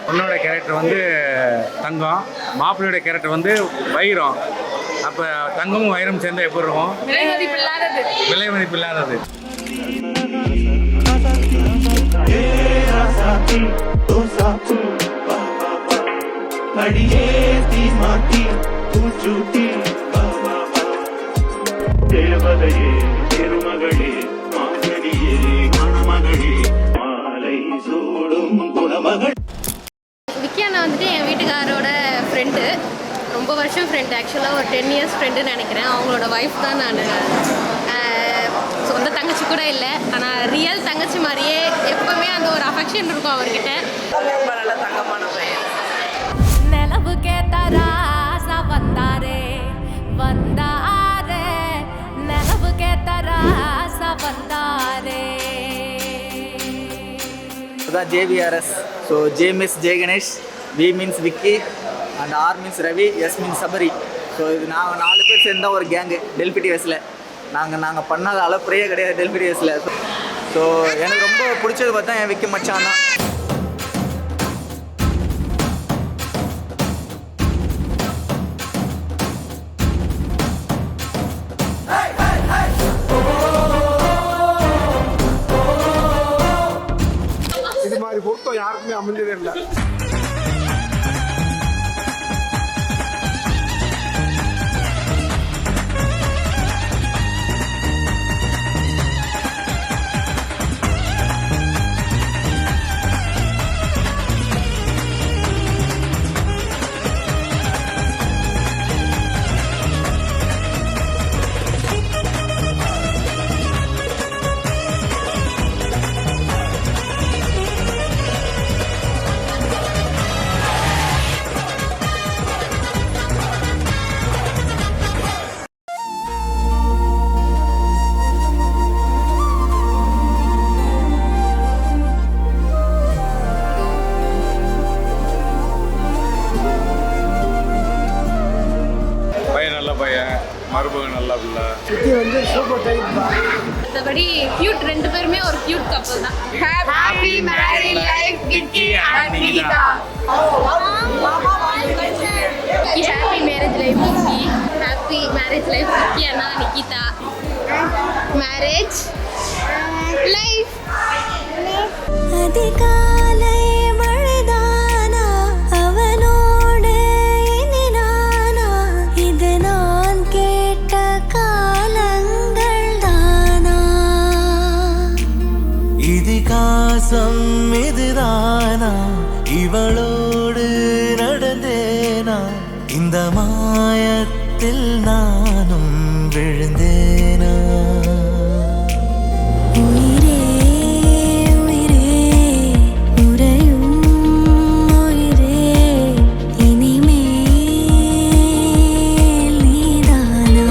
பொண்ணோட கேரக்டர் வந்து தங்கம், மாப்பிள்ளையோட கேரக்டர் வந்து வைரம். அப்போ தங்கமும் வைரம் சேர்ந்தா எப்படி இருக்கும்? விலை மதிப்பு இல்லாதது. தேவதையே திருமகளே மாங்கனியே மணமகளே மாலை சூடும் குணமகள். விக்கி அண்ணா வந்துட்டு என் வீட்டுக்காரோட ஃப்ரெண்டு, ரொம்ப வருஷம் ஃப்ரெண்டு. ஆக்சுவலாக ஒரு 10 இயர்ஸ் ஃப்ரெண்டுன்னு நினைக்கிறேன். அவங்களோட ஒய்ஃப் தான் நான். சொந்த தங்கச்சி கூட இல்லை, ஆனால் ரியல் தங்கச்சி மாதிரியே எப்போவுமே அந்த ஒரு அஃபெக்ஷன் இருக்கும் அவர்கிட்ட. ரொம்ப நல்ல தங்கமான பையன். நிலவுக்கே தராசா வந்தாரே வந்தாரே, நிலவுக்கே தராசா வந்தாரே. இதுதான் JVRS. So J means J Ganesh, V means Vicky and R means Ravi, S means Sabari. So இது நாங்கள் 4 பேர் சேர்ந்தா ஒரு கேங்கு டெல்பிடிஎஸில். நாங்கள் பண்ணாத அளப்பறையே கிடையாது டெல்பிடிஎஸில். ஸோ எனக்கு ரொம்ப பிடிச்சது பார்த்தா என் விக்கி மச்சான் தான். இது மாதிரி பொருத்தம் யாருக்குமே அமைஞ்சதே இல்லை. மருமகன் நல்லா பிள்ளை. மற்றபடி கியூட், 2 பேருமே ஒரு கியூட் கப்பல் தான். Happy married life Vicky and Nikita. Happy marriage life Vicky. Happy marriage life Vicky அண்ணா நிகிதா. Marriage life. அதிகாலை மழைதானா அவனோடு இனி நானா, இது நான் கேட்ட காலங்கள் தானா, இதிகாசம் இதுதானா, இவளோடு நடந்தேனா, இந்த மாயத்தில் நானும் விழுந்தேனா. உயிரே உயிரே உறையும் உயிரே, இனிமேல் நீதானா.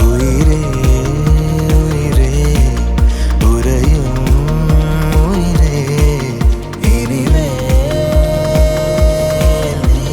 உயிரே உயிரே உறையும் உயிரே, இனிமேல் நீதானா.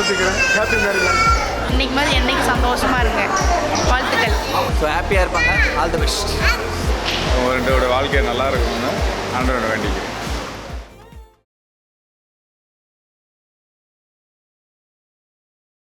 வாழ்த்துக்கிறேன். Happy married life. இன்னைக்கு மாதிரி என்னைக்கு சந்தோஷமா இருங்க. வாழ்த்துக்கள். ஸோ ஹாப்பியாக இருப்பாங்க. All the best. ரெண்டோட வாழ்க்கை நல்லா இருக்கணும்னு ஆண்டவனை வேண்டிக்கிறேன்.